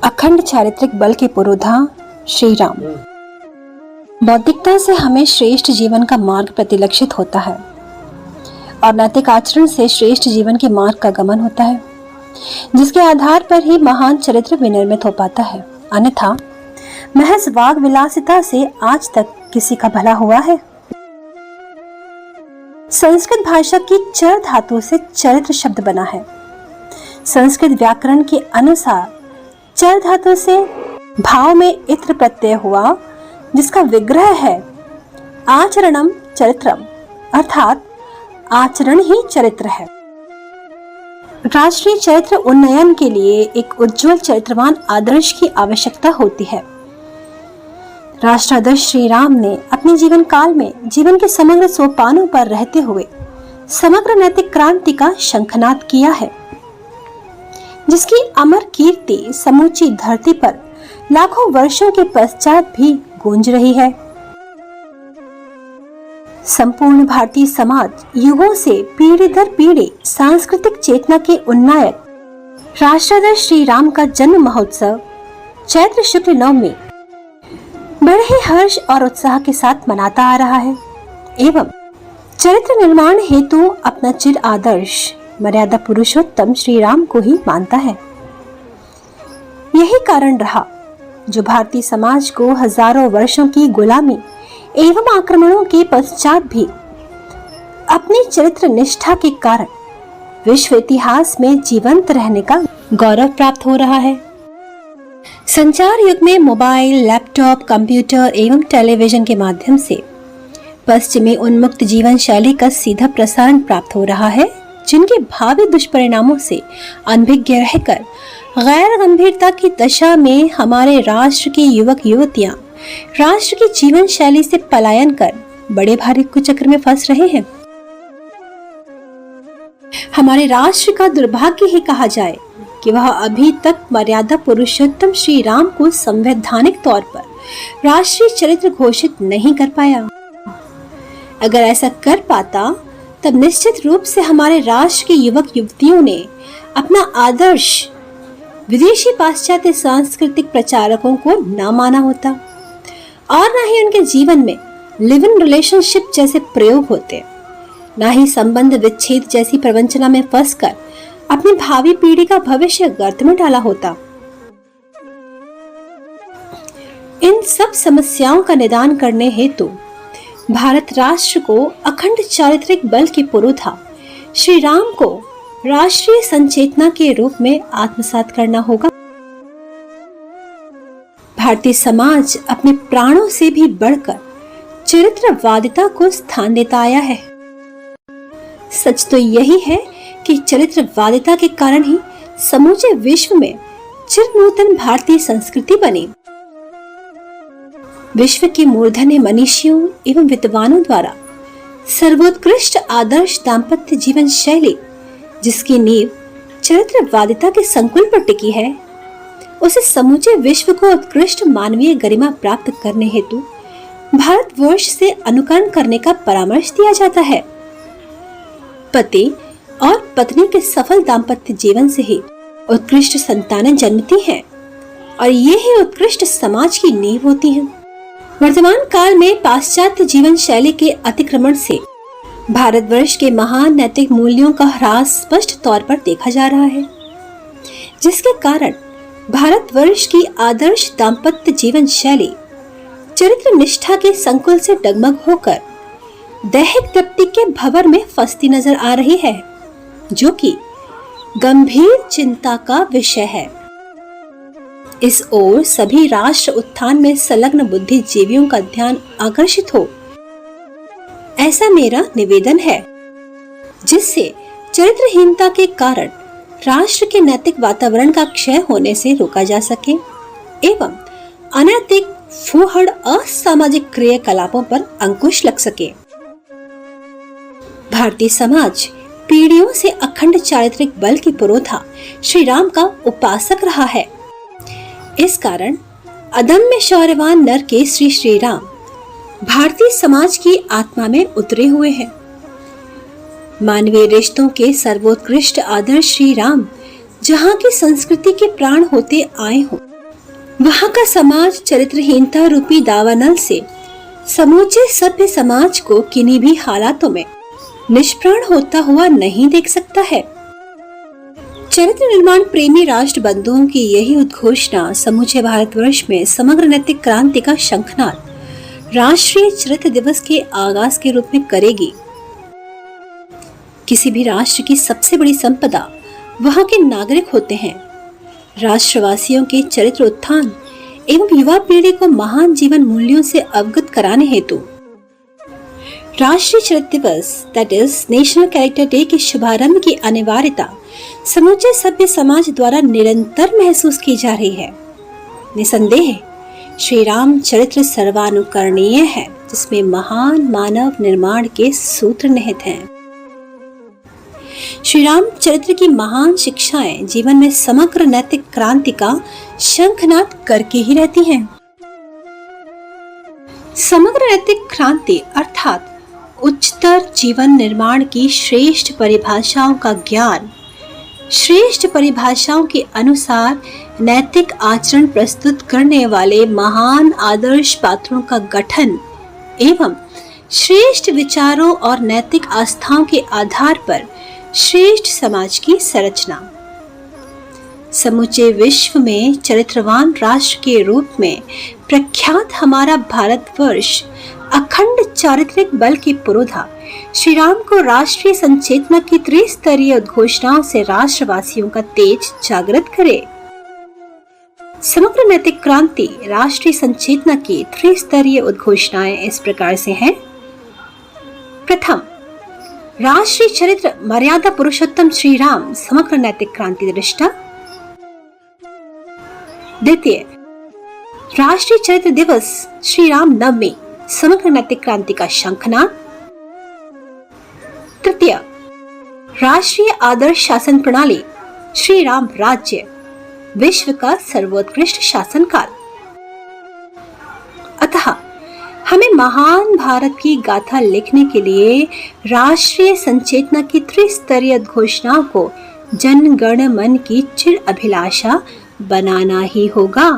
अखंड चारित्रिक बल के पुरोधा श्री राम। बौद्धिकता से हमें श्रेष्ठ जीवन का मार्ग प्रतिलक्षित होता है और नैतिक आचरण से श्रेष्ठ जीवन के मार्ग का गमन होता है, जिसके आधार पर ही महान चरित्र विनिर्मित हो पाता है। अन्यथा महज वाग विलासिता से आज तक किसी का भला हुआ है? संस्कृत भाषा की चर धातु से चरित्र शब्द बना है। संस्कृत व्याकरण के अनुसार चर धातु से भाव में इत्र प्रत्यय हुआ, जिसका विग्रह है आचरणम चरित्रम, अर्थात आचरण ही चरित्र है। राष्ट्रीय चरित्र उन्नयन के लिए एक उज्जवल चरित्रवान आदर्श की आवश्यकता होती है। राष्ट्रादर्श श्री राम ने अपने जीवन काल में जीवन के समग्र सोपानों पर रहते हुए समग्र नैतिक क्रांति का शंखनाद किया है, जिसकी अमर कीर्ति समूची धरती पर लाखों वर्षों के पश्चात भी गूंज रही है। संपूर्ण भारतीय समाज युगों से पीढ़ी दर पीढ़ी सांस्कृतिक चेतना के उन्नायक राष्ट्रादर्श श्री राम का जन्म महोत्सव चैत्र शुक्ल नवमी बड़े ही हर्ष और उत्साह के साथ मनाता आ रहा है एवं चरित्र निर्माण हेतु अपना चिर आदर्श मर्यादा पुरुषोत्तम श्री राम को ही मानता है। यही कारण रहा जो भारतीय समाज को हजारों वर्षों की गुलामी एवं आक्रमणों के पश्चात भी अपनी चरित्र निष्ठा के कारण विश्व इतिहास में जीवंत रहने का गौरव प्राप्त हो रहा है। संचार युग में मोबाइल, लैपटॉप, कंप्यूटर एवं टेलीविजन के माध्यम से पश्चिमी उन्मुक्त जीवन शैली का सीधा प्रसारण प्राप्त हो रहा है, जिनके भावी दुष्परिणामों से अनभिज्ञ रहकर गैर गंभीरता की दशा में हमारे राष्ट्र के युवक युवतियां राष्ट्र की जीवन शैली से पलायन कर बड़े भारी कुचक्र में फंस रहे हैं। हमारे राष्ट्र का दुर्भाग्य ही कहा जाए कि वह अभी तक मर्यादा पुरुषोत्तम श्री राम को संवैधानिक तौर पर राष्ट्रीय चरित्र घोषित नहीं कर पाया। अगर ऐसा कर पाता तब निश्चित रूप से हमारे राष्ट्र के युवक युवतियों ने अपना आदर्श विदेशी पाश्चात्य सांस्कृतिक प्रचारकों को न माना होता और न ही उनके जीवन में लिव इन रिलेशनशिप जैसे प्रयोग होते, न ही संबंध विच्छेद जैसी प्रवंचना में फंसकर अपनी भावी पीढ़ी का भविष्य गर्त में डाला होता। इन सब समस्याओं का निदान करने हेतु भारत राष्ट्र को अखंड चारित्रिक बल के पुरोधा श्री राम को राष्ट्रीय संचेतना के रूप में आत्मसात करना होगा। भारतीय समाज अपने प्राणों से भी बढ़कर चरित्रवादिता को स्थान देता आया है। सच तो यही है कि चरित्रवादिता के कारण ही समूचे विश्व में चिरनूतन भारतीय संस्कृति बनी। विश्व के मूर्धन्य मनीषियों एवं विद्वानों द्वारा सर्वोत्कृष्ट आदर्श दाम्पत्य जीवन शैली, जिसकी नींव चरित्रवादिता के संकुल पर टिकी है, उसे समूचे विश्व को उत्कृष्ट मानवीय गरिमा प्राप्त करने हेतु भारतवर्ष से अनुकरण करने का परामर्श दिया जाता है। पति और पत्नी के सफल दाम्पत्य जीवन से ही उत्कृष्ट संतानें जन्मती हैं और ये ही उत्कृष्ट समाज की नींव होती हैं। वर्तमान काल में पाश्चात्य जीवन शैली के अतिक्रमण से भारतवर्ष के महान नैतिक मूल्यों का ह्रास स्पष्ट तौर पर देखा जा रहा है, जिसके कारण भारतवर्ष की आदर्श दाम्पत्य जीवन शैली चरित्र निष्ठा के संकुल से डगमग होकर दैहिक तृप्ति के भंवर में फंसती नजर आ रही है, जो कि गंभीर चिंता का विषय है। इस ओर सभी राष्ट्र उत्थान में संलग्न बुद्धिजीवियों का ध्यान आकर्षित हो, ऐसा मेरा निवेदन है, जिससे चरित्रहीनता के कारण राष्ट्र के नैतिक वातावरण का क्षय होने से रोका जा सके एवं अनैतिक, फूहड़, असामाजिक क्रियाकलापों पर अंकुश लग सके। भारतीय समाज पीढ़ियों से अखंड चारित्रिक बल के पुरोधा श्री राम का उपासक रहा है। इस कारण अदम्य शौर्यवान नर के श्री राम भारतीय समाज की आत्मा में उतरे हुए हैं। मानवीय रिश्तों के सर्वोत्कृष्ट आदर्श श्री राम जहाँ की संस्कृति के प्राण होते आए हों। वहाँ का समाज चरित्रहीनता रूपी दावानल से समूचे सभ्य समाज को किन्हीं भी हालातों में निष्प्राण होता हुआ नहीं देख सकता है। चरित्र निर्माण प्रेमी राष्ट्र बंधुओं की यही उद्घोषणा समूचे भारतवर्ष में समग्र नैतिक क्रांति का शंखनाद राष्ट्रीय चरित्र दिवस के आगाज के रूप में करेगी। किसी भी राष्ट्र की सबसे बड़ी संपदा वहाँ के नागरिक होते हैं। राष्ट्रवासियों के चरित्र उत्थान एवं युवा पीढ़ी को महान जीवन मूल्यों से अवगत कराने हेतु राष्ट्रीय चरित्र दिवस that is national character day के शुभारंभ की अनिवार्यता समूचे सभ्य समाज द्वारा निरंतर महसूस की जा रही है। निसंदेह श्री राम चरित्र सर्वानुकरणीय है, जिसमें महान मानव निर्माण के सूत्र निहित हैं। श्री राम चरित्र की महान शिक्षाएं जीवन में समग्र नैतिक क्रांति का शंखनाद करके ही रहती हैं। समग्र नैतिक क्रांति अर्थात उच्चतर जीवन निर्माण की श्रेष्ठ परिभाषाओं का ज्ञान, श्रेष्ठ परिभाषाओं के अनुसार नैतिक आचरण प्रस्तुत करने वाले महान आदर्श पात्रों का गठन एवं श्रेष्ठ विचारों और नैतिक आस्थाओं के आधार पर श्रेष्ठ समाज की संरचना। समूचे विश्व में चरित्रवान राष्ट्र के रूप में प्रख्यात हमारा भारतवर्ष अखंड चारित्रिक बल के पुरोधा श्री राम को राष्ट्रीय संचेतना की त्रिस्तरीय उद्घोषणाओं से राष्ट्रवासियों का तेज जागृत करे। समग्र नैतिक क्रांति राष्ट्रीय संचेतना की त्रिस्तरीय उद्घोषणाएं इस प्रकार से हैं। प्रथम, राष्ट्रीय चरित्र मर्यादा पुरुषोत्तम श्री राम समग्र नैतिक क्रांति दृष्टा। द्वितीय, राष्ट्रीय चरित्र दिवस श्री राम नवमी समग्र नैतिक क्रांति का शंखनाद। तृतीय, राष्ट्रीय आदर्श शासन प्रणाली श्री राम राज्य विश्व का सर्वोत्कृष्ट शासन काल। अतः हमें महान भारत की गाथा लिखने के लिए राष्ट्रीय संचेतना की त्रिस्तरीय घोषणाओं को जन गण मन की चिर अभिलाषा बनाना ही होगा।